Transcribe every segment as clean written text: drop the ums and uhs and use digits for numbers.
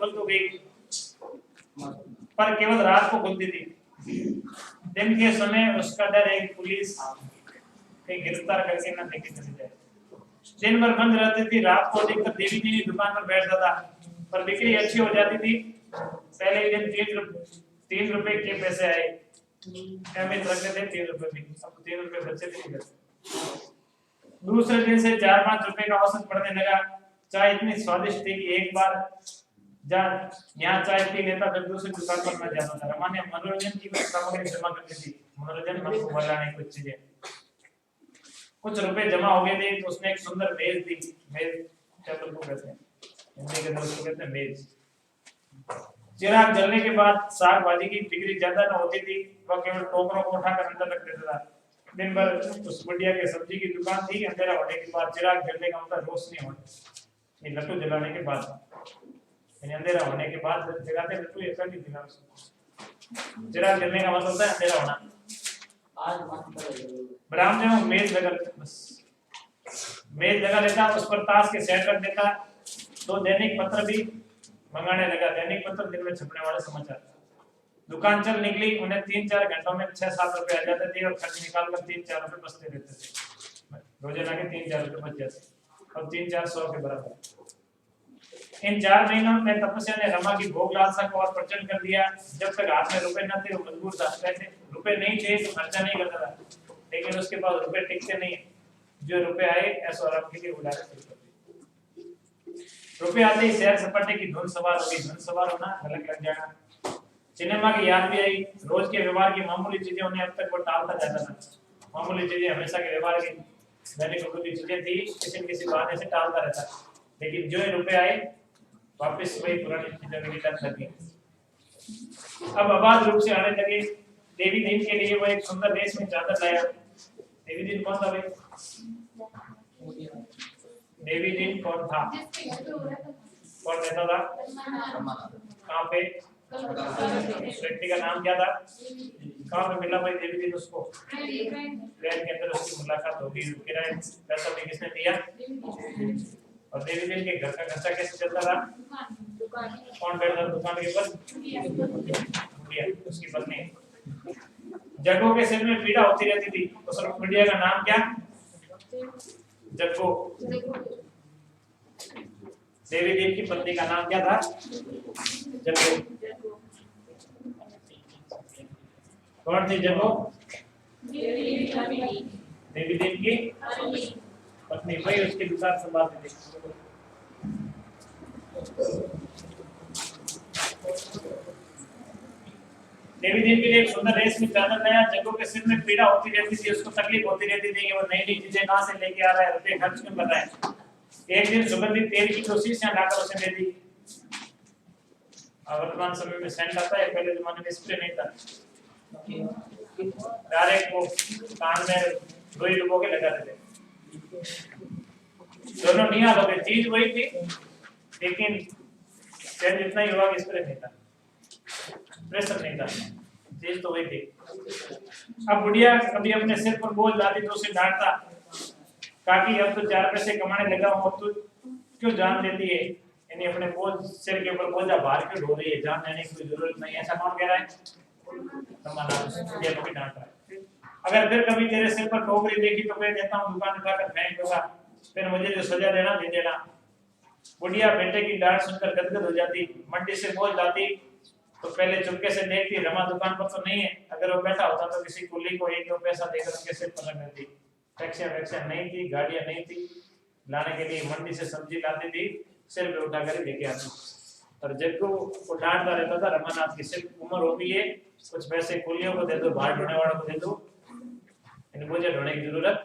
खुल तो गई, पर केवल रात को खुलती थी। दिन के समय उसका डर है कि पुलिस कहीं गिरफ्तार करके न लेके चली जाए। दिन भर बंद रहती थी, रात को अधिकतर देवी जी दुकान पर बैठता था, पर बिक्री अच्छी हो जाती थी। पहले ही दिन 3 रुपए के पैसे आए, अमित रखते थे 3 रुपए भी, अब 3 रुपए बचे भी नहीं। दूसरे दिन से 4-5 रुपए का औसत बढ़ने लगा। चाय इतनी स्वादिष्ट थी कि एक बार यहाँ चाय पी लेता, फिर दूसरी दुकान पर न जाता था। रमा ने मनोरंजन की कुछ सामग्री जमा कर दी थी, मनोरंजन मन को बहलाने कुछ चीजें। कुछ रुपए जमा हो गए थे तो उसने एक सुंदर मेज दी। मेज टेबल को कहते हैं, हिंदी के अंदर उसको कहते हैं मेज। चिराग जलने के बाद साग भाजी की बिक्री ज्यादा न होती थी, वह केवल टोकरों को उठाकर अंदर रख देता था। दिन भर उस बुढ़िया के सब्जी की दुकान थी। अंधेरा होने के बाद चिराग जलने का मतलब रोशनी होना, ये लट्टू जलाने के बाद, यानी अंधेरा होने के बाद जलाते लट्टू ऐसा नहीं दिखा उसको। चिराग जलने का मतलब होता है अंधेरा होना। ब्राह्मण जो मेज लगा लेता, बस मेज लगा लेता, उस पर ताश के सेट रख देता। तो दैनिक पत्र भी मंगाने लगा। दैनिक पत्र दिन में छपने वाले समाचार। दुकान चल निकली। उन्हें 3-4 घंटों में 6-7 रुपए आ जाते थे और खर्च निकालकर 3-4 रुपए बचते रहते थे। रोजाना के 3-4 रुपए बच जाते, अब 3-400 के बराबर। इन 4 महीनों में तपस्या ने रमा की भोग लालसा को और प्रचंड कर दिया। जब तक हाथ में रुपए न थे वो मजबूर था। पैसे रुपए नहीं थे तो खर्चा नहीं करता था, लेकिन उसके पास रुपए टिकते नहीं। जो रुपए आए ऐसा आराम के लिए उड़ाने शुरू कर दिए। रुपए आते ही शहर सपाटे की धुन सवार हो गई। धुन सवार होना गलत लग जाना। सिनेमा की याद भी आई। रोज के व्यवहार की मामूली चीजें उन्हें अब तक वो टालता जाता था। मामूली चीजें हमेशा के व्यवहार की दैनिक उपयोगी चीजें थी, किसी न किसी बहाने से टालता रहता। लेकिन जो रुपए आए वापस वही पुरानी चीजों की लत लग गई। अब आबाद रूप से आने लगे। देवी दिन के लिए वो एक सुंदर रेशमी चादर लाया। देवी दिन कौन था भाई? देवी दिन कौन था? कौन रहता था? कहाँ पे? उस व्यक्ति का नाम क्या था? कहाँ पे मिला भाई देवी दिन उसको? ट्रेन के अंदर उसकी मुलाकात होगी। किराए पैसा भी किसने दिया? और देवी दिन के घर का खर्चा कैसे चलता था? कौन बैठता दुकान के ऊपर? बुढ़िया, उसकी पत्नी। जग्गू के सिर में पीड़ा होती रहती थी। उस बुढ़िया का नाम क्या? जग्गू। देवी देव की पत्नी का नाम क्या था? जग्गू। कौन थी जग्गू? देवी देव की पत्नी, वही उसकी दुकान संभालती थी। देवी देव के लिए एक सुंदर रेशमी चादर लाया। जग्गू के सिर में पीड़ा होती रहती थी, उसको तकलीफ होती रहती थी कि वो नई नई चीजें कहां से लेके आ रहा है, रुपए खर्च क्यों कर रहा है। एक दिन सुगंधित तेल की कोशिश लाकर उसे दे दी। वर्तमान समय में सेंट आता है, पहले जमाने में स्प्रे नहीं था। डायरेक्ट वो कान में रुई डुबो के लगाते थे। दोनों निहाल हो गए। चीज वही थी, लेकिन सेंट इतना ही हुआ कि स्प्रे नहीं था, प्रेशर नहीं था, चीज तो वही थी। अब बुढ़िया कभी अपने सिर पर बोझ लाती तो उसे डांटता, काकी अब तो 4 पैसे कमाने लगा हूं, तो क्यों जान देती है, यानी अपने बोझ सिर के ऊपर बोझा बाहर क्यों ढो रही है, जान लेने की कोई जरूरत नहीं। ऐसा कौन कह रहा है? बुढ़िया को भी डांट रहा है। अगर फिर कभी तेरे सिर पर टोकरी देखी तो मैं देता हूँ दुकान उठाकर फेंक दूंगा, फिर मुझे जो सजा देना दे देना। बुढ़िया बेटे की डांट सुनकर गदगद हो जाती। मंडी से बोझ लाती तो पहले चुपके से देखती, रमा दुकान पर तो नहीं है। अगर वो बैठा होता तो किसी कुली को 1-2 पैसा देकर उसके सिर पर रख देती। टैक्सियां नहीं थी, गाड़ियां नहीं थी, लाने के लिए मंडी से सब्जी लाती थी, सिर पे उठाकर लेके आती। और जग्गू को डांटता रहता था, रमानाथ की सिर्फ उम्र हो गई है, कुछ पैसे कुलियों को दे दो, बाहर ढोने वालों को दे दो, मुझे ढोने की जरूरत।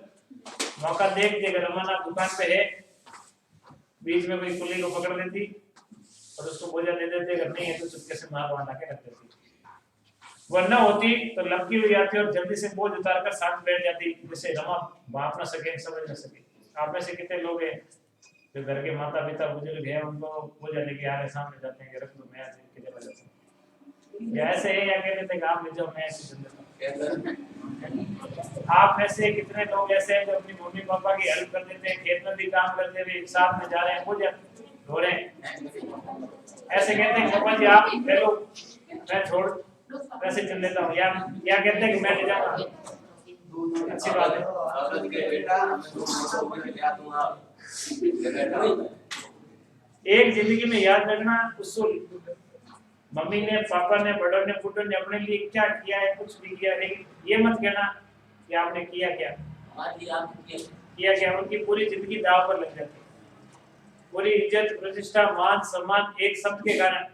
मौका देख के रमानाथ दुकान पे है, बीच में कोई कुली को पकड़ लेती और उसको बोझा दे देते, अगर नहीं है तो चुपके से मार वहां लाके रख देती। वरना होती तो लपकी हुई आती और जल्दी से बोझ उतारकर साथ बैठ जाती, जिससे रमा बाप ना सके, समझ न सके। आप में से कितने लोग हैं जो घर के माता पिता बुजुर्ग हैं, उनको बोझा लेके आ रहे सामने जाते हैं, रख दो मैं ऐसे के चला जाता हूं, या ऐसे है या कहते हैं आप ले जाओ मैं ऐसे चल जाता हूं। आप में से कितने लोग ऐसे हैं जो अपनी मम्मी पापा की हेल्प कर देते हैं, खेत में भी काम करते हुए साथ में जा रहे हैं, बोझा धो रहे हैं? ऐसे कहते हैं पापा जी आप ले लो, मैं छोड़ वैसे चल लेता हूँ, या कहते हैं कि मैं ले जाऊंगा। अच्छी बात है। एक जिंदगी में याद रखना उसूल, मम्मी ने, पापा ने, बड़ों ने, बूढ़ों ने अपने लिए क्या किया है, कुछ भी किया, लेकिन ये मत कहना कि आपने किया क्या, किया क्या। उनकी पूरी जिंदगी दांव पर लग जाती है, पूरी इज्जत, प्रतिष्ठा, मान सम्मान एक शब्द के कारण।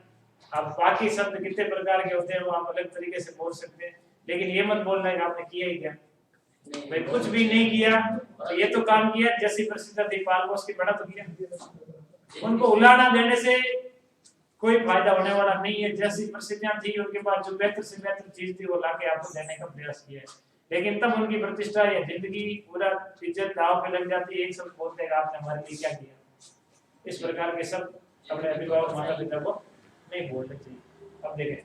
अब बाकी शब्द कितने प्रकार के होते हैं वो आप अलग तरीके से बोल सकते हैं, लेकिन ये मत बोलना है कि आपने किया ही क्या। भाई कुछ भी नहीं किया, तो ये तो काम किया, जैसी प्रसिद्ध थी पालकोस की बड़ा तो किया। उनको उलाना देने से कोई फायदा होने वाला नहीं है। जैसी परिस्थितियां थी उनके पास, जो बेहतर से बेहतर चीज थी वो लाके आपको देने का प्रयास किया है, लेकिन तब उनकी प्रतिष्ठा या जिंदगी पूरा इज्जत दांव पे लग जाती है। एक शब्द बोलते हैं आपने हमारे लिए क्या किया। इस प्रकार के सब अपने अभिभावक माता पिता को नहीं बोलने चाहिए। अब देखें,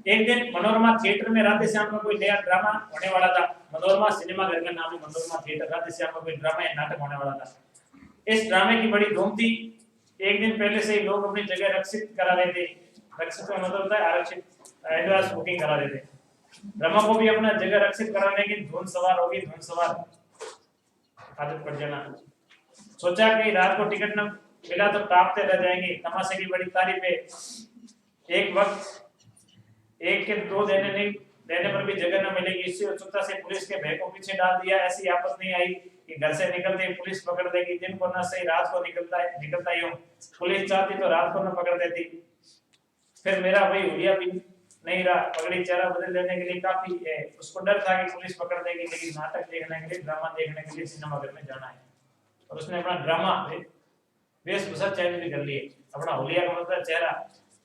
एक दिन मनोरमा थिएटर में राधे श्याम का कोई नया ड्रामा होने वाला था। मनोरमा सिनेमा घर का नाम है मनोरमा थिएटर। राधे श्याम का कोई ड्रामा या नाटक होने वाला था। इस ड्रामे की बड़ी धूम थी। एक दिन पहले से ही लोग अपनी जगह रक्षित करा रहे थे। रक्षित का मतलब होता है आरक्षित, एडवांस बुकिंग करा रहे थे। रमा को भी अपना जगह रक्षित कराने की धुन सवार होगी। धुन सवार आदत पड़ जाना। सोचा कि रात को टिकट न मिला तो टापते रह जाएंगे। तमाशे की बड़ी तारीफ है। एक वक्त एक के दो देने पर भी जगह न मिलेगी। इसी उत्सुकता से पुलिस के भय को पीछे डाल दिया। ऐसी आपत नहीं आई कि घर से निकलते ही पुलिस पकड़ देगी। दिन को न सही रात को निकलता ही हूँ। पुलिस चाहती तो रात को न पकड़ देती। फिर मेरा वही हुलिया भी नहीं रहा। पगड़ी चेहरा बदल लेने के लिए काफी है। उसको डर था कि पुलिस पकड़ देगी, लेकिन नाटक देखने के लिए, ड्रामा देखने के लिए सिनेमा घर में जाना है। और उसने अपना ड्रामा वेशभूषा चेंज भी कर ली। अपना हुलिया का मतलब चेहरा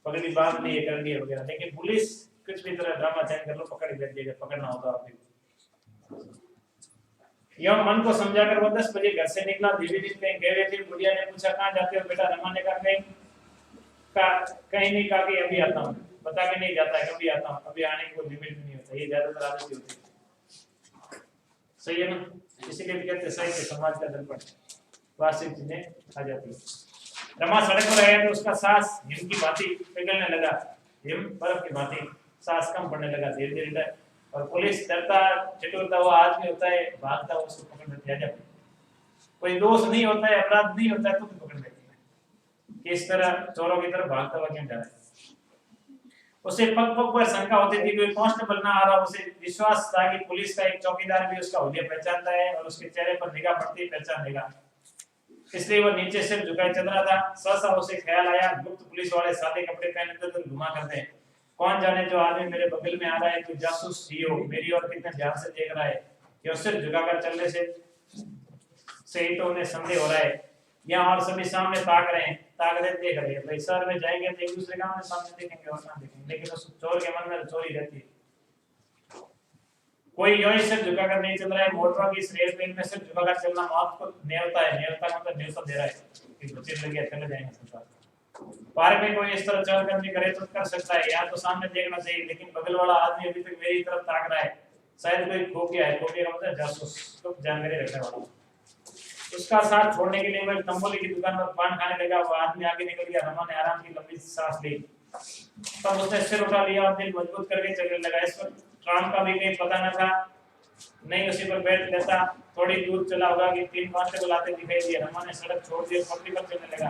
पगड़ी बांध ली, कर ली वगैरह। लेकिन पुलिस कुछ भी तरह ड्रामा चेंज कर लो, पकड़ ही देगी। पकड़ना होता है। यह मन को समझाकर वो 10 बजे घर से निकला। धीरे धीरे कहीं गए थे। बुढ़िया ने पूछा कहाँ जाते हो बेटा? रमा ने कहा कहीं नहीं, कहा कि अभी आता हूँ। बता के नहीं जाता है, कभी आता हूँ। अभी आने की कोई लिमिट नहीं होता, ये ज्यादातर आदत होती है। सही है ना? इसीलिए कहते सही के समाज का दर्पण वास्तविक चीजें आ जाती है। रमा सड़क पर आया तो उसका सांस हिम की भांति पिघलने लगा। हिम बर्फ की भांति सांस कम पड़ने लगा धीरे धीरे। और पुलिस डरता चिटोरता हुआ आदमी होता है, भागता हुआ उसको पकड़ लेती है। कोई दोष नहीं होता है, अपराध नहीं होता है, तो पकड़ लेती है। किस तरह चोरों की तरफ भागता हुआ क्यों जा रहा है? उसे पग पग पर शंका होती थी, कोई कांस्टेबल ना आ रहा। उसे विश्वास था कि पुलिस का एक चौकीदार भी उसका हुलिया पहचानता है और उसके चेहरे पर निगाह पड़ती है, पहचान लेगा। इसलिए वो नीचे सिर झुकाए चल रहा था। सहसा उसे ख्याल आया, गुप्त पुलिस वाले सादे कपड़े पहने इधर घुमा करते हैं। कौन जाने जो आदमी मेरे बगल में आ रहा है, कोई जासूस ही हो, मेरी ओर कितने ध्यान से देख रहा है। ये सिर झुकाकर चलने से ही तो उन्हें संदेह हो रहा है। यहाँ और सभी सामने ताक रहे हैं, ताक रहे देख रहे हैं। भाई शहर में जाएंगे तो एक दूसरे का सामने देखेंगे और ना देखेंगे, लेकिन उस चोर के मन में चोरी रहती है। कोई यूं ही सिर झुकाकर नहीं चल रहा है। मोटरों की रेल ट्रेन में सिर झुकाकर चलना मौत को नेवता है। नेवता मतलब न्योता दे रहा है कि बच्चे लगे चले जाएंगे संसार। पार्क में कोई इस तरह चलकर करे तो कर सकता है, या तो सामने देखना चाहिए, लेकिन बगल वाला आदमी अभी तक मेरी तरफ ताक रहा है। शायद कोई खोकिया है। खोकिया का मतलब जासूस, तो जानकारी रखने वाला। उसका साथ छोड़ने के लिए मैं तंबोली की दुकान पर पान खाने लगा। वो आदमी आगे निकल गया। रमा ने आराम की लंबी सांस ली। तब उसने सिर उठा लिया और दिल मजबूत करके चलने लगा। इस पर ट्राम का भी कहीं पता न था, नहीं उसी पर बैठ लेता। थोड़ी दूर चला होगा कि 3 कांस्टेबल आते दिखाई दिए। रमा ने सड़क छोड़ दी, पटरी पर चलने लगा।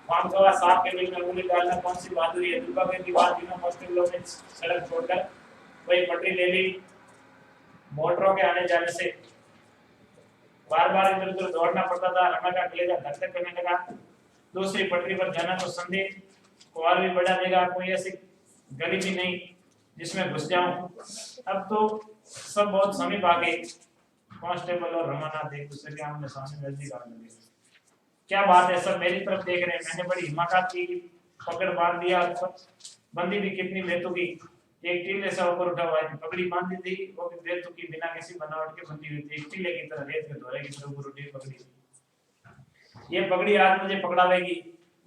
वहां थोड़ा सांप के बिल में उंगली डालना कौन सी बहादुरी है। दुर्भाग्य की बात तीनों कांस्टेबलों ने सड़क छोड़कर वही पटरी ले ली। मोटरों के आने जाने से बार बार इधर उधर दौड़ना पड़ता था। रमा का कलेजा धक धक करने लगा। दूसरी पटरी पर जाना तो संदेह को और भी बढ़ा देगा। कोई ऐसी गली भी नहीं जिसमें घुस जाऊं। अब तो सब बहुत समीप आ गए। कांस्टेबल और रमानाथ एक दूसरे के आमने सामने नजदीक आने लगे। क्या बात है, सब मेरी तरफ देख रहे हैं। मैंने बड़ी हिम्मत की, पकड़ बांध दिया। बंदी भी कितनी बेतुकी, एक टीले से ऊपर उठा हुआ है। पगड़ी बांधी थी, वो भी बेतुकी, बिना किसी बनावट के बंधी हुई थी। एक टीले की तरह, रेत के धोरे की तरह ऊपर उठी पगड़ी। ये पगड़ी आज मुझे पकड़ावेगी।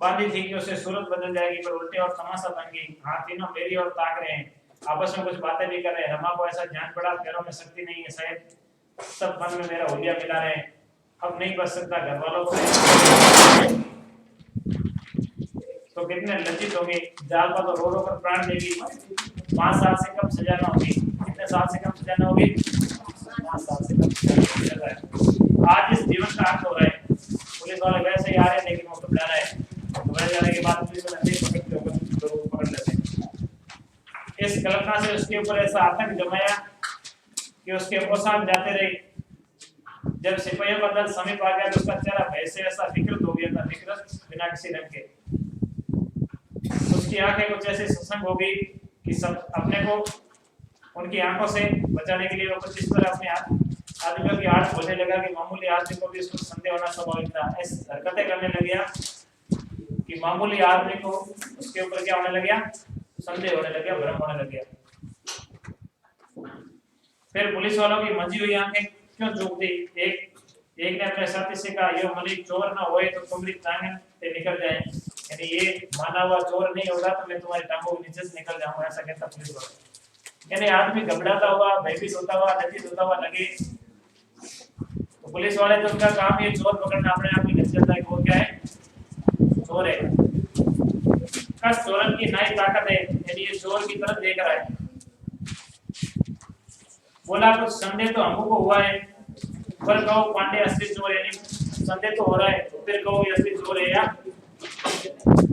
बांधी थी कि उसे सूरत बदल जाएगी, पर उल्टे और तमाशा बन गई। हाँ, तीनों मेरी ओर ताक रहे हैं, आपस में कुछ बातें भी कर रहे हैं। रमा को ऐसा ध्यान पड़ा, पैरों में शक्ति नहीं है, शायद सब मन में मेरा हुलिया मिला रहे हैं। अब नहीं बच सकता। घर वालों को तो कितने लज्जित होंगे। जालपा तो रो रो कर प्राण देगी। 5 साल से कम सजा न होगी। कितने साल से कम सजा न होगी? 5 साल से कम सजा है। आज इस जीवन का अंत हो रहा है। पुलिस वाले वैसे ही आ रहे हैं लेकिन वो पकड़ा रहा है। पकड़े जाने के बाद पुलिस वाले नहीं पकड़ते होंगे तो वो पकड़ लेते हैं। इस कल्पना से उसके ऊपर ऐसा आतंक जमाया कि उसके पोशाक जाते रहे। जब सिपाहियों का दल समीप आ गया तो उसका चेहरा भय से ऐसा विकृत हो गया था, विकृत बिना किसी रंग के। उसकी आंखें कुछ ऐसी सत्संग हो गई कि सब अपने को उनकी आंखों से बचाने के लिए वो कुछ इस तरह अपने आदमियों की आड़ बोलने लगा कि मामूली आदमी को भी उसको संदेह होना स्वाभाविक था। ऐसी हरकतें करने लग गया कि मामूली आदमी को उसके ऊपर क्या होने लग गया? संदेह होने लग गया, भ्रम होने लग गया। फिर पुलिस वालों की मंजी हुई आंखें क्यों चूक दी। एक ने अपने साथी से कहा, यो मलिक चोर ना होए तो तुम्हारी टांगें से निकल जाए, यानी ये माना हुआ चोर नहीं होगा तो मैं तुम्हारी टांगों के नीचे से निकल जाऊंगा, ऐसा कहता पुलिस वाला। यानी आदमी घबराता हुआ, भयभीत होता हुआ, लज्जित होता हुआ लगे तो पुलिस वाले तो उनका काम ये चोर पकड़ना अपने आप ही लग जाता है। वो क्या है? चोर है। कस चोरन की नई ताकत है, यानी ये चोर की तरफ देख रहा है। बोला कुछ संदेह तो हमको हुआ है, पर कहो पांडे असली चोर है। नहीं संदेह तो हो रहा है, तो फिर कहो ये असली चोर है या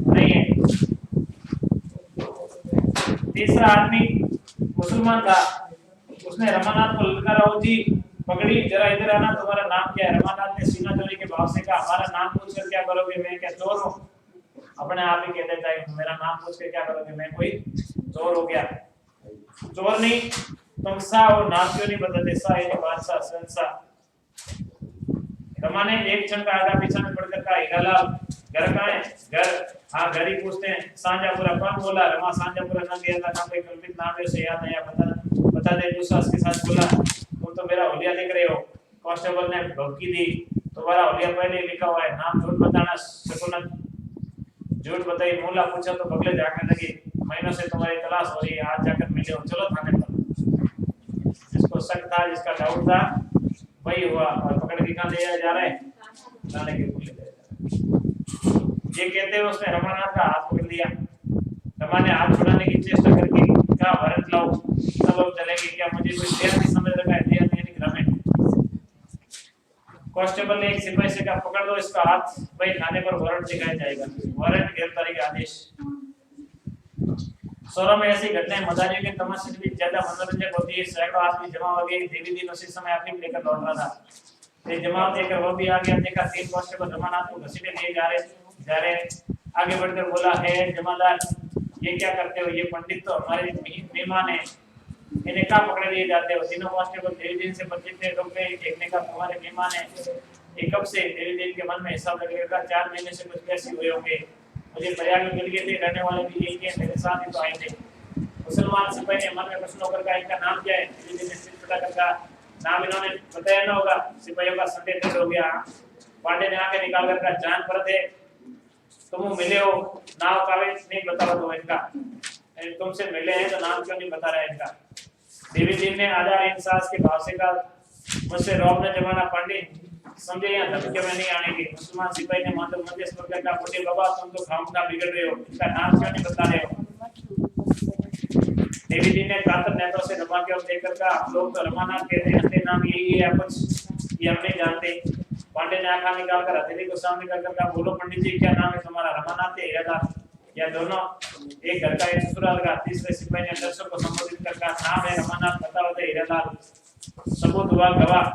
नहीं है। तीसरा आदमी मुसलमान था, उसने रमानाथ को ललकारा, ओ जी पगड़ी जरा इधर आना, तुम्हारा नाम क्या है? रमानाथ ने सीना चोरी के भाव से कहा, हमारा नाम पूछकर क्या करोगे? मैं क्या चोर हूँ? अपने आप ही कह देता है, मेरा नाम पूछ के क्या करोगे? मैं कोई चोर हो गया? चोर नहीं, तुम सा और नाम क्यों नहीं बदलते? सा यानी बादशाह, शहंशाह। रमा ने एक क्षण का आधा पीछा में पड़कर कहा, हीरालाल घर कहाँ है? घर? हाँ घर ही पूछते हैं। सांजापुरा। कौन बोला? रमा सांजापुरा ना गया था, ना कोई कल्पित नाम है, उसे याद नहीं है, बता दे। दूसरा उसके साथ बोला, तुम तो मेरा हुलिया लिख रहे हो। कांस्टेबल ने धमकी दी, तुम्हारा हुलिया पहले लिखा हुआ है, नाम झूठ बताना शकुनत। झूठ बताई। मूला पूछा तो बगले जाकर लगी, महीनों से तुम्हारी तलाश हो रही है, आज जाकर मिले हो, चलो थाने पर। जिसको शक था, जिसका डाउट था, वही हुआ और पकड़ के कहां ले जा रहे हैं? थाने के पुलिस ले जा रहे। ये कहते हुए उसने रमानाथ का हाथ पकड़ लिया। रमा ने हाथ छुड़ाने की चेष्टा करके कहा, भरत लाओ, सब लोग चलेंगे क्या? मुझे कोई देर नहीं समझ रखा है, देर नहीं ग्रामीण। कांस्टेबल ने एक सिपाही से कहा, पकड़ दो इसका हाथ, भाई थाने पर वारंट दिखाया जाएगा। वारंट गिरफ्तारी का आदेश। शहरों में ऐसी घटनाएं मदारियों के तमाशे से भी ज्यादा मनोरंजक होती है। सैकड़ों आदमी जमा हो गए। देवी दिन उसी समय आदमी लेकर लौट रहा था। एक जमाव देखकर वो भी आ गया। देखा 3 कांस्टेबल रमानाथ को घसीटे लिए जा रहे। आगे बढ़कर बोला, है जमादार, ये क्या करते हो? ये पंडित तो हमारे मेहमान है, इन्हें कहाँ पकड़े लिए जाते हो? तीनों कांस्टेबल देवी दिन से परिचित थे। रुक गए। देखने का तुम्हारे मेहमान है, ये कब से? देवी दिन के मन में हिसाब लगेगा, 4 महीने से कुछ पैसे हुए होंगे। मुझे प्रयाग में मिल गए थे, रहने वाले भी यही है, मेरे साथ ही तो आए थे। मुसलमान सिपाही ने मन में प्रश्न होकर कहा, इनका नाम क्या है? पता करता नाम इन्होंने बताया ना होगा। सिपाहियों का संदेह दूर हो गया। पांडे ने आके निकाल कर कहा, जान पर थे तुम मिले हो, नाम कागज नहीं बता दो इनका, तुमसे मिले हैं तो नाम क्यों नहीं बता रहा है इनका? देवी जी ने आधार इंसास के भाव से कहा, मुझसे रौब न जमाना पांडे, समझे यहाँ धमकियों में नहीं आने की। मुसलमान सिपाही ने माधव मध्यस्थ होकर कहा, बूढ़े बाबा तुम तो खामखा बिगड़ रहे हो, इनका नाम क्यों नहीं बता रहे हो? देवी जी ने कातर नेत्रों से रमा की ओर देखकर कहा, आप लोग तो रमानाथ कहते हैं, असली नाम यही है कुछ ये हम नहीं जानते। पांडे ने आंखा निकालकर हथेली को सामने कर कहा, बोलो पंडित जी क्या नाम है तुम्हारा? रमानाथ है हीरालाल? या दोनों? एक घर का एक ससुराल का। तीसरे सिपाही ने दर्शक को संबोधित कर कहा, नाम है रमानाथ, बताओ तो हीरालाल। सबूत हुआ गवाह,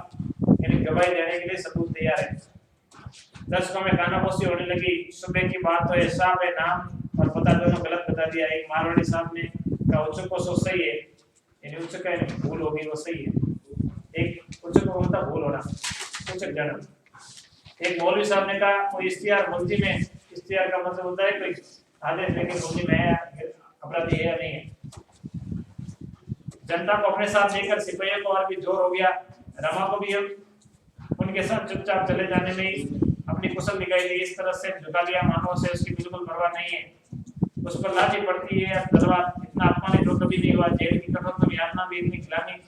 यानी गवाही देने के लिए सबूत तैयार है। दर्शकों में कानाफूसी होने लगी। सुबह की बात तो है, साहब है नाम और पता दोनों गलत बता दिया। एक मारवाड़ी साहब ने कहा, उच्च को सो सही है, यानी उच्च का भूल होगी वो सही है। एक उच्च को मतलब भूल होना, उच्च जन्म। एक मौलवी साहब ने कहा, कोई इश्तिहार मुल्की में, इश्तिहार का मतलब होता है कोई आदेश लेके मुल्की में है अपराधी है या नहीं है। जनता को अपने साथ लेकर सिपाहियों को और भी जोर हो गया। रमा को भी उनके साथ चुपचाप चले जाने में अपनी कुशल दिखाई दी। इस तरह से झुका लिया मानो से उसकी बिल्कुल परवाह नहीं है। उस पर लाठी पड़ती है, तलवार। इतना अपमानित तो कभी नहीं हुआ। जेल की कठोरतम यातना भी इतनी ग्लानि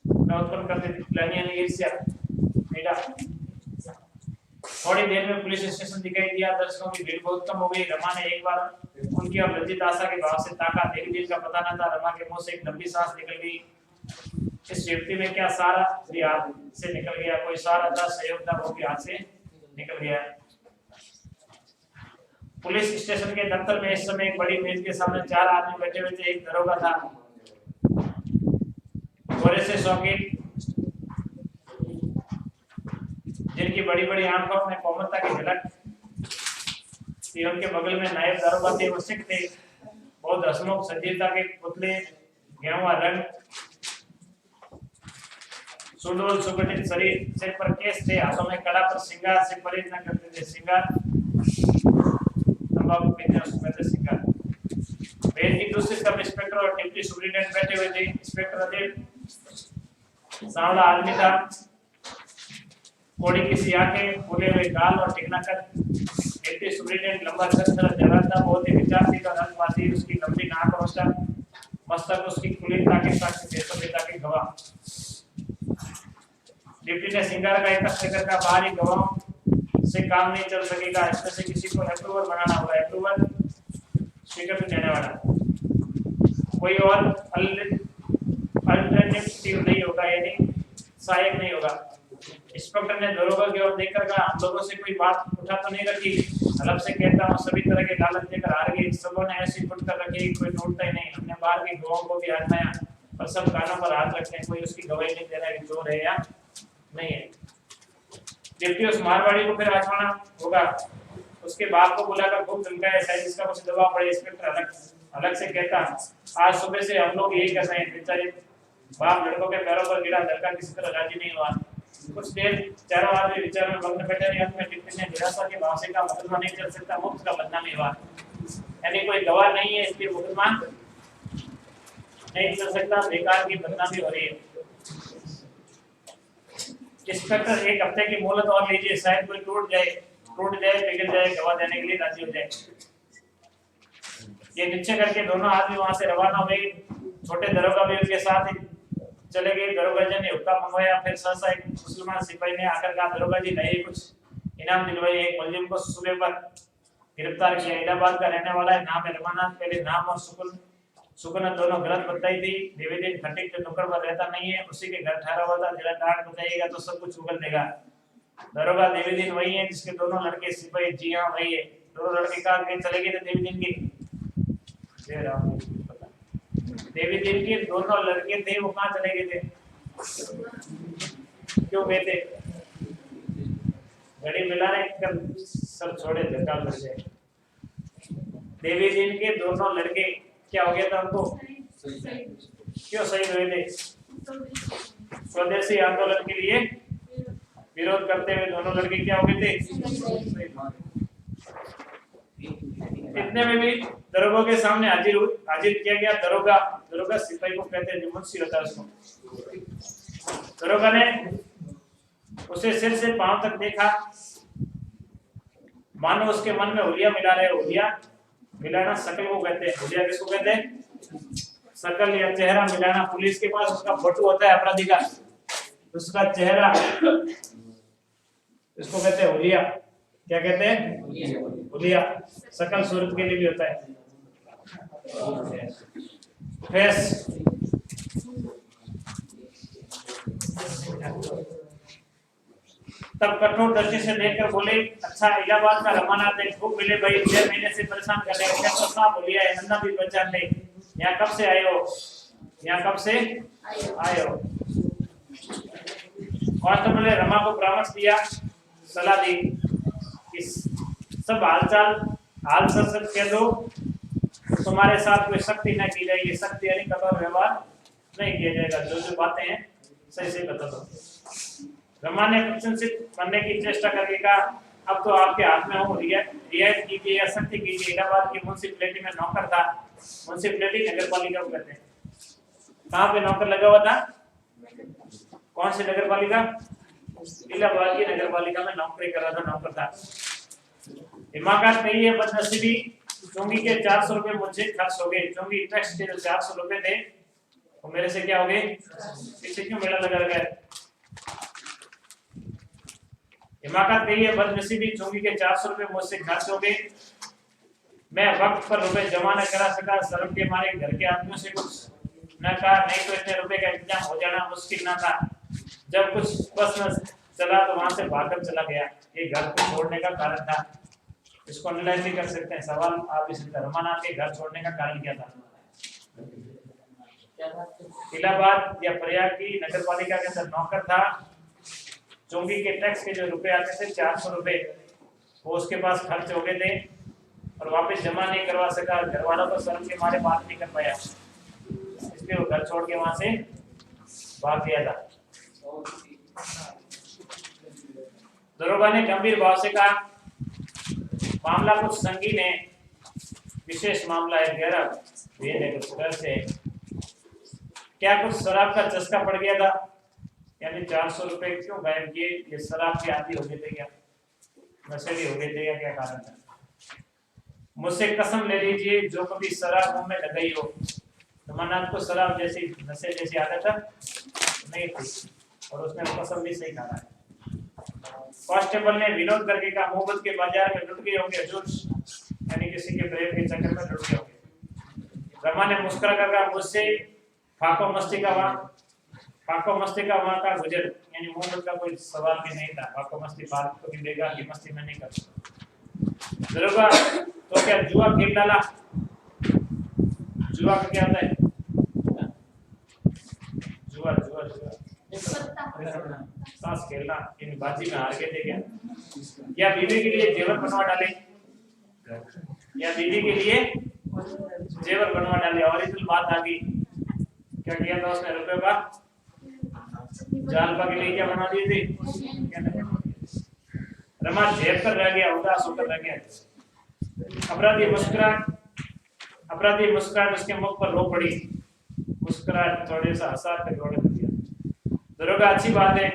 न उत्पन्न करती थी। ग्लानि यानी ईर्ष्या, पीड़ा। थोड़ी देर में पुलिस स्टेशन दिखाई दिया, दर्शकों की भीड़ बहुत कम हो गई। रमा ने एक बार उनकी और लज्जित आशा के भाव से ताका। देवी दिन का पता न था। रमा के मुंह से एक लंबी सांस निकल गई। इस व्यक्ति में क्या सारा भी हाथ से निकल गया, कोई सारा था, सहयोग था, वो भी हाथ से निकल गया। पुलिस स्टेशन के दफ्तर में इस समय एक बड़ी मेज के सामने 4 आदमी बैठे हुए थे। एक दरोगा था, गोरे से शौकीन, जिनकी बड़ी बड़ी आंखों में कोमलता की झलक थी। उनके बगल में नायब दरोगा थे, वो सिख थे, बहुत हंसमुख, सजीवता के पुतले, गेहुआ रंग, सुडोल सुगठित शरीर, सिर पर केस थे, हाथों में कड़ा पर श्रृंगार से परहेज न करते थे। श्रृंगार तंबाकू पीते उसमें थे श्रृंगार। बेड की दूसरी तरफ इंस्पेक्टर और डिप्टी सुपरिटेंडेंट बैठे हुए थे। इंस्पेक्टर अजय सांवला आदमी था, कोड़ी की सी आंखें, फूले हुए गाल और टिकना कर। डिप्टी सुपरिटेंडेंट लंबा चंद्र जवान था, बहुत ही विचारशील और रंगबाजी। उसकी लंबी नाक और उसका मस्तक उसकी खुली ताकि देशों की गवाह। डिप्टी ने सिंगार का एक स्टिकर का बाहरी गवाहों से काम नहीं चल सकेगा, इसमें से किसी को अप्रूवल बनाना होगा। अप्रूवल स्वीकृति देने वाला, कोई और अल्टरनेटिव नहीं होगा, यानी सहायक नहीं होगा। इंस्पेक्टर ने दरोगा की ओर देखकर कहा, हम लोगों से कोई बात उठा तो नहीं रखी? हलब से कहता हूँ, सभी तरह के लालच देकर हार गए। सबों ने ऐसी फुट कर रखी, कोई टूटता ही नहीं। हमने बाहर के गवाहों को भी आजमाया, पर सब कानों पर हाथ रखते हैं, कोई उसकी गवाही नहीं दे रहा है कि चोर है या नहीं है। डिप्टी उस मारवाड़ी को फिर आजमाना होगा। उसके बाप को बुलाकर खूब धमकाया, शायद इसका कुछ दबाव पड़े। इंस्पेक्टर अलग से कहता, आज सुबह से हम लोग यही कर रहे हैं। बेचारे बाप लड़कों के पैरों पर गिरा, लड़का किसी तरह राजी नहीं हुआ। कुछ देर चारों आदमी विचार में मग्न बैठे रहे। अंत में डिप्टी ने निराशा के भाव से कहा, मुकदमा नहीं चल सकता, मुफ्त का बदनामी हुआ, यानी कोई गवाह नहीं है, इसलिए मुकदमा नहीं चल सकता, बेकार की बदनामी हो रही है। इंस्पेक्टर, एक हफ्ते की मोहलत और लीजिए, शायद कोई टूट जाए, पिघल जाए, गवाह देने के लिए राजी हो जाए। ये निश्चय करके दोनों आदमी वहां से रवाना हुए। छोटे दरोगा भी उनके साथ चले गए। दरोगा जी ने हुक्का मंगवाया। फिर सहसा एक मुसलमान सिपाही ने आकर कहा, दरोगा जी नहीं कुछ इनाम दिलवाइए। एक मुलजिम को सुबह पर गिरफ्तार किया, इलाहाबाद का रहने वाला है, नाम है रमानाथ। पहले नाम और सुकूनत दोनों गलत बताई थी। देवीदीन खटिक जो नुक्कड़ पर रहता नहीं है, उसी के घर ठहरा हुआ था। जरा डांट बताइएगा तो सब कुछ उगल देगा। दरोगा देवीदीन वही है जिसके दोनों लड़के सिपाही? जी हाँ वही है। दोनों लड़के कहाँ गए, चले गए थे देवीदीन की? देवीदीन के दोनों लड़के थे, वो कहाँ चले गए थे, क्यों गए थे? घड़ी मिलाने कर सब छोड़े थे, कल बचे। देवीदीन के दोनों लड़के क्या हो गया था उनको? क्यों शहीद हुए थे? स्वदेशी आंदोलन के लिए विरोध करते हुए दोनों लड़के क्या हो गए थे? इतने में भी दरोगा के सामने हाजिर किया गया। दरोगा सिपाही को कहते हैं, जो मुंशी होता है उसको। दरोगा ने उसे सिर से पांव तक देखा, मानो उसके मन में हुलिया मिला रहे। हुलिया मिलाना शकल को कहते हैं। हुलिया किसको कहते हैं? शकल या चेहरा मिलाना। पुलिस के पास उसका फोटो होता है अपराधी का, उसका चेहरा, इसको कहते हैं हुलिया। क्या कहते हैं? हुलिया। शकल सूरत के लिए भी होता है, फेस। तब कठोर दृष्टि से देखकर बोले, अच्छा इलाहाबाद का रमानाथ है, खूब मिले भाई, 6 महीने से परेशान कर रहे हैं। तो साहब बोलिया है, नन्ना भी पहचान नहीं। यहाँ कब से आए हो? यहाँ कब से आए हो? कांस्टेबल ने रमा को परामर्श दिया, सलाह दी कि सब हाल सच कह दो, तुम्हारे साथ कोई सख्ती न की जाएगी। सख्ती यानी कठोर व्यवहार नहीं किया जाएगा, जो बातें हैं सही से बता दो। रमा ने प्रशंसित बनने की चेष्टा करके कहा, अब तो आपके हाथ में हूँ, रियायत कीजिए या सख्ती कीजिए। इलाहाबाद की म्युनिसिपैलिटी में नौकर था। म्युनिसिपैलिटी नगर पालिका को कहते हैं। कहाँ पे नौकर लगा हुआ था? कौन सी नगर पालिका? इलाहाबाद की नगर पालिका में नौकरी कर रहा था, नौकर था। हिमाकत नहीं है, बदनसीबी। चुंगी के 400 रुपए मुझे खर्च हो गए। चुंगी टैक्स के जो 400 रुपए थे वो मेरे से क्या हो गए? पीछे क्यों मेला लगा रखा है? हिमाकत गई है बदनसीबी चुंगी के 400 रुपए मुझसे खर्च हो गए, मैं वक्त पर रुपए जमा न करा सका, शर्म के मारे घर के आदमियों से कुछ न कहा, नहीं तो इतने रुपए का इंतजाम हो जाना मुश्किल न था। जब कुछ बस न चला तो वहां से भागकर चला गया, ये घर को छोड़ने का कारण था। इसको एनालाइज भी कर सकते हैं, सवाल आप इस रमानाथ के घर छोड़ने का कारण क्या था? इलाहाबाद या प्रयाग की नगर पालिका के अंदर नौकर था, चुंगी के टैक्स के जो रुपए आते थे 400 रुपए वो उसके पास खर्च हो गए थे और वापस जमा नहीं करवा सका, घर वालों को शर्म के मारे बात नहीं कर पाया, इसलिए वो घर छोड़ के वहां से भाग गया था। दरोगा ने गंभीर भाव से कहा, मामला कुछ संगीन है, विशेष मामला है, गहरा भेद है कुछ घर से, क्या कुछ शराब का चस्का पड़ गया था? यानी 400 रुपए क्यों गायब किए? ये शराब के आदि हो गए थे क्या, नशेड़ी हो गए थे या क्या कारण था? मुझसे कसम ले लीजिए जो कभी शराब मुंह में लगाई हो, रमानाथ को शराब जैसी नशे जैसी आदत नहीं थी और उसने कसम भी सही कहा है। कांस्टेबल ने विनोद करके कहा, मोहब्बत के बाजार में लुट गए होंगे हजूर, यानी किसी के प्रेम के चक्कर में लुट गए होंगे। रमा ने मुस्कुरा कर कहा, मुझसे फाको मस्ती का वहां का गुजर, यानी मोहब्बत का कोई सवाल भी नहीं था, फाको मस्ती बात को भी देगा कि मस्ती में नहीं कर सकता। दरोगा तो क्या जुआ खेल डाला? जुआ का क्या होता है? जुआ जुआ जुआ सांस खेलना, इन बाजी में हार गए थे क्या? या बीवी के लिए जेवर बनवा डाले, या बीवी के लिए जेवर बनवा डाले और इस बात आ गई, क्या किया था उसने? रुपए का जाल के लिए क्या बना दिए थे? क्या नहीं बना दिए। रमा जेब पर रह गया, उदास होकर रह गया। अपराधी मुस्कुराहट उसके मुख पर रो पड़ी, मुस्कुराहट थोड़े सा हंसा कर रोने लग गया। दरोगा, अच्छी बात है,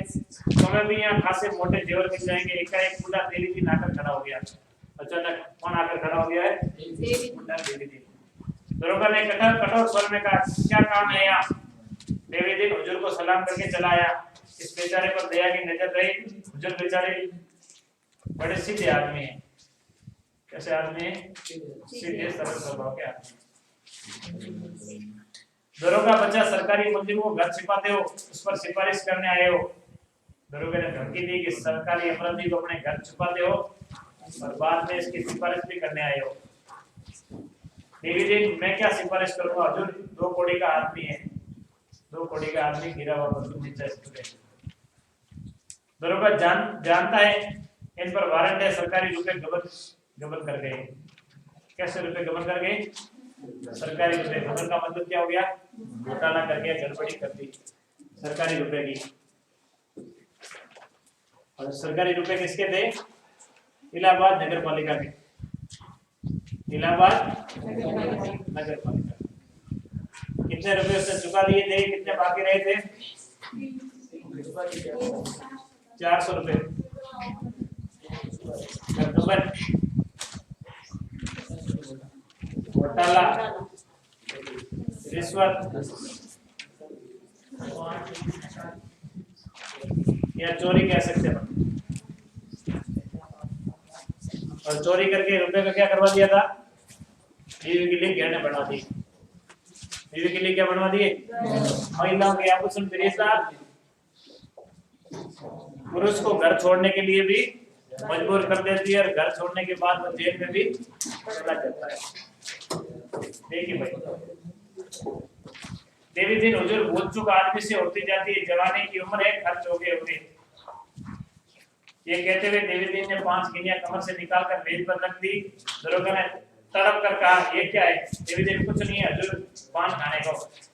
तुम्हें भी यहाँ खासे मोटे जेवर मिल जाएंगे। एकाएक मुंडा देवी दिन आकर खड़ा हो गया। अचानक कौन आकर खड़ा हो गया है? देवी दिन। दरोगा ने कठोर स्वर में कहा, क्या काम है यहाँ? देवी दिन हुजूर को सलाम करके चला आया। इस बेचारे पर दया की नजर रही। हुजूर बेचारे बड़े सीधे आदमी हैं। कैसे आदमी है? सीधे सरल स्वभाव के आदमी। दरोगा, बच्चा सरकारी मुलजिम को घर छिपाते हो, उस पर सिफारिश करने आए हो। दरोगा ने धमकी दी कि सरकारी अपराधी को अपने घर छिपाते हो और बाद में इसकी सिफारिश भी करने आए हो। देवी दिन, मैं क्या सिफारिश करूंगा हुजूर, 2 कौड़ी का आदमी है, 2 कौड़ी का आदमी गिरा हुआ बंदूक नीचे स्टूडेंट। दरोगा जानता है इन पर वारंट है, सरकारी रुपए गबन कर गए। कैसे रुपए गबन कर गए? सरकारी रुपए। गबन का मतलब क्या हो गया? घोटाला कर गया, गड़बड़ी कर दी सरकारी रुपए की। और सरकारी रुपए किसके थे? इलाहाबाद नगर पालिका के। इलाहाबाद नगर पालिका। कितने रुपए उसने चुका दिए थे? कितने बाकी रहे थे? 400 रुपए। घोटाला, रिश्वत या चोरी कह सकते हैं। और चोरी करके रुपए का क्या करवा दिया था? बीवी के लिए गहने बनवा दिए। बीवी के लिए क्या बनवा दिए? महिलाओं के आभूषण खरीदना। पुरुष को घर छोड़ने के लिए भी मजबूर कर देती है और घर छोड़ने के बाद वो जेल में भी चला जाता है। देखिए भाई, देवी दिन हुजूर भूल चुक आदमी से होती जाती है, जवानी की उम्र है, खर्च हो गए होंगे। ये कहते हुए देवी दिन ने 5 गिनियां कमर से निकालकर मेज पर रख दी। दरोगा ने तड़प कर कहा, ये क्या है? देवी दिन, कुछ नहीं है हुजूर, पान खाने को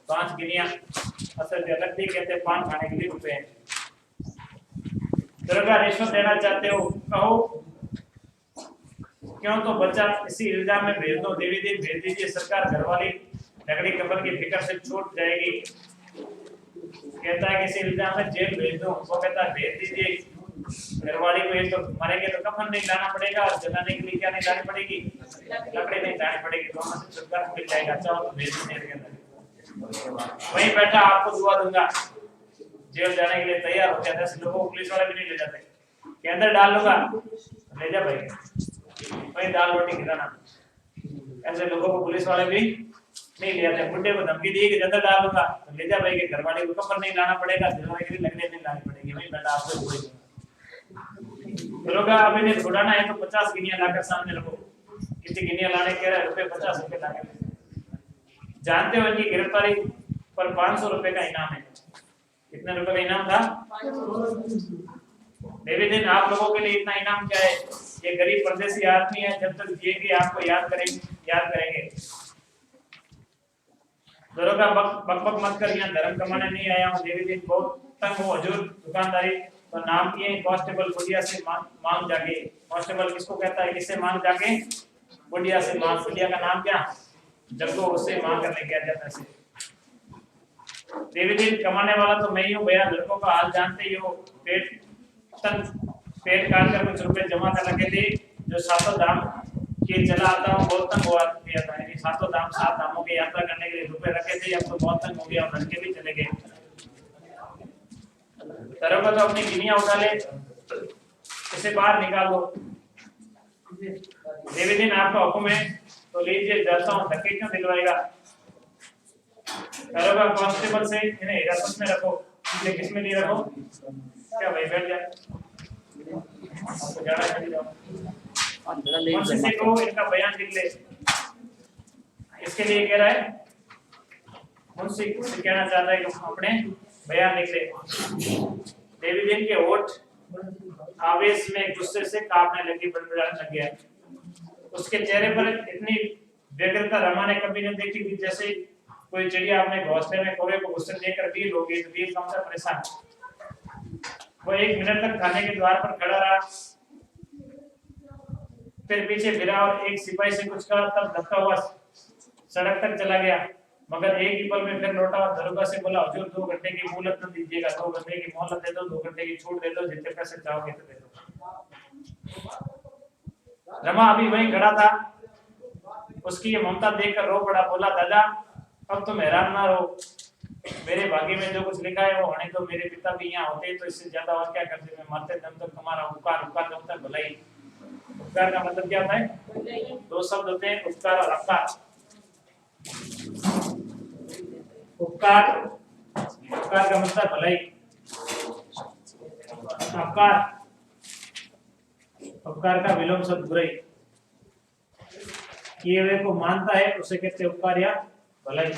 5 गिनियां असल में रख दी, कहते पान खाने के लिए रुपए हैं। दरोगा, रिश्वत देना चाहते हो? कहो क्यों, तो बच्चा इसी इल्जाम में भेज दो। देवी दिन, भेज दीजिए, सरकार घरवाली लकड़ी कपड़ की फिक्र से छूट जाएगी। कहता है किसी इल्जाम में जेल भेज दो, वो कहता है भेज दीजिए। घरवाली को ये तो मरेंगे तो कफन नहीं लाना पड़ेगा, जलाने के लिए क्या नहीं लानी पड़ेगी? लकड़ी नहीं लानी पड़ेगी, दोनों से छुटकारा मिल जाएगा। अच्छा तो भेज दीजिए। वहीं बैठा आपको दुआ दूंगा। जेल जाने के लिए तैयार हो गया, 10 लोगों को पुलिस वाले भी नहीं ले जाते। के अंदर डाल लूंगा, ले जा भाई, वही दाल रोटी खिलाना। ऐसे लोगों को पुलिस वाले भी नहीं ले आते। बुड्ढे को धमकी दी कि अंदर डाल लूंगा, तो ले जा भाई के घर वाले को कपड़ नहीं लाना पड़ेगा, दिलवाने के लिए लगने नहीं लानी पड़ेगी, वही बेटा आपसे कोई दरोगा अभी ने छुड़ाना है तो 50 गिनिया लाकर सामने रखो। कितनी गिनिया लाने कह रहा है, रुपए 50 रुपए लाके जानते हो इनकी गिरफ्तारी पर 500 रुपए का इनाम है। कितने रुपए का इनाम था? देवी दिन आप लोगों के लिए इतना इनाम क्या है? ये गरीब परदेसी आदमी है, जब तक जिएंगे आपको याद करेंगे। दरोगा बक मत कर, यहाँ धर्म कमाने नहीं आया हूँ। देवी दिन बहुत तंग हो हजूर, दुकानदारी तो नाम किए कांस्टेबल बुढ़िया से मांग जाके। कांस्टेबल किसको कहता है? किससे मांग जाके? बुढ़िया से मांग। बुढ़िया का नाम क्या? जग्गो, उससे मांग कर लेके आ जाता है। देवी दिन कमाने वाला तो मैं ही हूँ भैया, लड़कों का हाल जानते ही हो। पेट काट कर कुछ रुपए जमा कर रखे थे, जो सातों धाम के चला आता हूँ, बहुत तंग हुआ था। सातों धाम 7 धामों की यात्रा करने के लिए रुपए रखे थे, अब तो बहुत तंग हो गया और लड़के भी चले गए। दरोगा तो अपनी गिनिया उठा ले, इसे बाहर निकालो। देवी दिन आपका हुक्म है तो लीजिए, जाता हूँ, धक्के क्यों दिलवाएगा? दरोगा कांस्टेबल से इन्हें हिरासत में रखो। इसे किस में नहीं रखो? क्या भाई बैठ जा, आपको जाना चाहिए। मुंशी को इनका बयान लिख ले। इसके लिए कह रहा है, मुंशी कहना चाहता है कि अपने बयान लिख ले। देवी दिन के होठ आवेश में गुस्से से कांपने लगी, बड़बड़ाने लग गया। उसके चेहरे पर इतनी व्यग्रता रमा ने कभी नहीं देखी थी, जैसे कोई चिड़िया अपने घोंसले में कौवे को गुस्से देकर वीर हो गई। वीर कौन सा परेशान। वो 1 मिनट तक खाने के द्वार पर खड़ा रहा, फिर पीछे फिरा और एक सिपाही से कुछ कहा, तब धक्का हुआ सड़क तक चला गया। मगर एक ही पल में फिर लौटा और दरोगा से बोला, हुजूर 2 घंटे की मोहलत न दीजिएगा, 2 घंटे की मोहलत दे दो, 2 घंटे की छूट दे दो, जितने पैसे चाहोगे तो दे दो। रमा अभी वहीं खड़ा था, उसकी ये ममता देखकर रो पड़ा। बोला, दादा अब तुम हैरान ना रहो, मेरे भाग्य में जो कुछ लिखा है वो होने तो मेरे पिता भी यहाँ होते तो इससे ज्यादा और क्या करते। मैं मरते दम तक तुम्हारा उपकार दम तक भलाई। उपकार का मतलब क्या होता है? 2 शब्द होते हैं, उपकार और अपकार। उपकार का मतलब भलाई, अपकार का विलोम शब्द बुराई। किए हुए को मानता है उसे कहते उपकार या भलाई।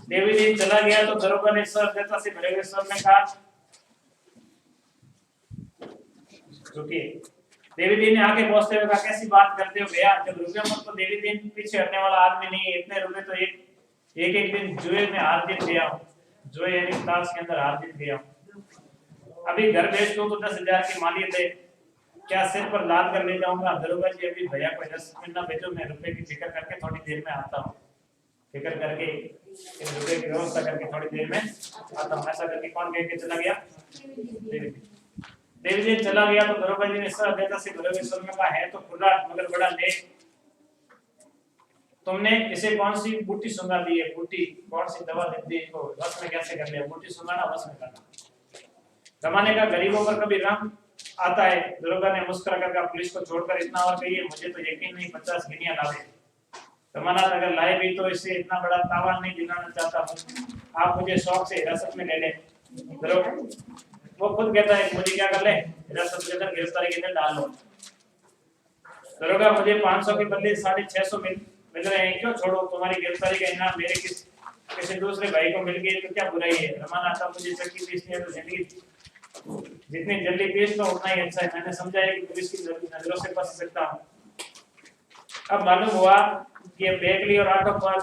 देवी जी चला गया तो दरोगा ने सर्वज्ञता से भरे हुए स्वर में कहा, रुकिए। देवी जी ने आगे पहुंचते हुए कहा, कैसी बात करते हो भैया, जब रुपये मत तो देवी दिन पीछे हटने वाला आदमी नहीं है। इतने रुपए तो एक दिन जुए में हार जीत गया हूँ, जुए यानी ताश के अंदर हार जीत गया हूँ। अभी घर भेज दो तो 10,000 की मालियत है, क्या सिर पर लाद कर ले जाऊंगा? दरोगा जी अभी भैया को 10 मिनट ना भेजो, मैं रुपए की फिक्र करके थोड़ी देर में आता हूँ। फिक्र करके इन रुपए की व्यवस्था करके थोड़ी देर में आता हूँ। ऐसा करके कौन कह के चला गया? देवी जी चला गया तो दरोगा जी ने सर्वज्ञता से भरे हुए स्वर में कहा, है तो खुला मगर बड़ा नेक। तुमने इसे कौन सी बूटी सुंगा दी है? बूटी कौन सी दवा दी इसको? वश में कैसे कर लिया? बूटी सुंगाना वश में करना। जमाने का गरीबों पर कभी रंग आता है। दरोगा ने मुस्कुरा कर कहा, पुलिस को छोड़कर इतना और कहिए, मुझे तो यकीन नहीं 50 गिनिया लावे। जमाना अगर लाए भी तो इससे इतना बड़ा तावान नहीं दिलाना चाहता हूँ, आप मुझे शौक से हिरासत में ले लें। वो खुद कहता है मुझे क्या कर ले, हिरासत में लेकर गिरफ्तारी के अंदर डाल लो। दरोगा, मुझे 500 के बदले 650 मिल रहे हैं, क्यों छोड़ो? तुम्हारी गिरफ्तारी का इनाम मेरे किसी दूसरे भाई को मिल गई तो क्या बुराई है? रमाना था मुझे चक्की पीसनी है तो जिंदगी जितनी जल्दी पीस लो उतना ही अच्छा है। मैंने समझा है कि पुलिस की नजरों से बच सकता हूँ। अब मालूम हुआ कि ये बेगली और आठों पर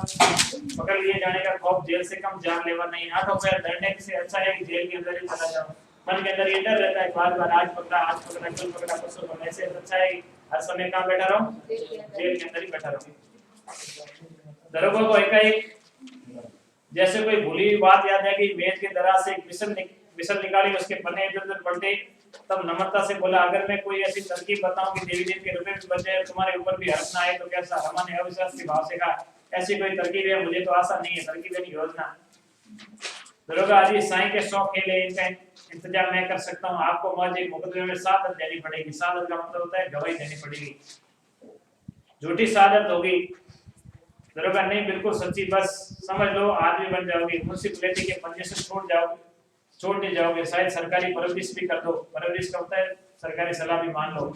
पकड़ लिए जाने का खौफ जेल से कम जानलेवा नहीं। आठों पैर लड़ने से अच्छा है कि जेल के अंदर ही चला जाऊं। मन के अंदर ये डर रहता है बार बार, आज पकड़ा कल पकड़ा परसों पकड़ा, ऐसे अच्छा है हर समय कहाँ बैठा रहूं? जेल के अंदर ही बैठा रहूं। दरोगा को एकाएक जैसे कोई भूली हुई बात याद है कि मेज के दराज से एक बिसल निकाली, उसके पन्ने इधर-उधर पलटे, तब नम्रता से बोला, अगर मैं कोई ऐसी तरकीब बताऊं कि देवी दिन के रुपए भी बच जाए, तुम्हारे ऊपर भी हर्ष ना आए तो कैसा? रमा ने अविश्वास के भाव से कहा, ऐसी कोई तरकीब है? मुझे तो आशा नहीं है। तरकीब यानी योजना। दरोगा आज साईं के 100 खेले, इनका इंतजाम मैं कर सकता हूँ। आपको मौज एक मुकदमे में शहादत देनी पड़ेगी। शहादत का मतलब होता है गवाही देनी पड़ेगी, झूठी शहादत होगी। दरोगा नहीं, बिल्कुल सच्ची, बस समझ लो आदमी बन जाओगे, म्युनिसिपैलिटी के पंजे से छोड़ नहीं जाओगे। शायद सरकारी परवरिश भी कर दो। परवरिश का होता है सरकारी सलाह भी मान लो।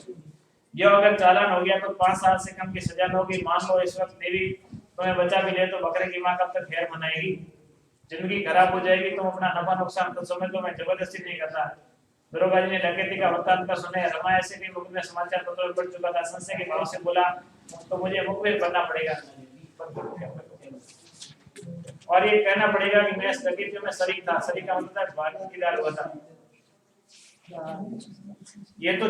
ये अगर चालान हो गया तो 5 साल से कम की सजा होगी। मान लो इस वक्त देवी तुम्हें बचा भी ले तो बकरे की माँ कब तक खैर मनाएगी? जिंदगी खराब हो जाएगी। तुम अपना नफा नुकसान तो समझ लो, मैं जबरदस्ती नहीं करता। दरोगा जी ने डकैती का वृत्तांत का सुने, रमा ऐसे भी मुकदमे समाचार पत्रों में पढ़ चुका था। संशय के भाव से बोला तो मुझे मुखबिर बनना पड़ेगा और ये कहना पड़ेगा कि मैं इस डकैती में शरीक था। शरीक का मतलब भागीदार हुआ था। ये तो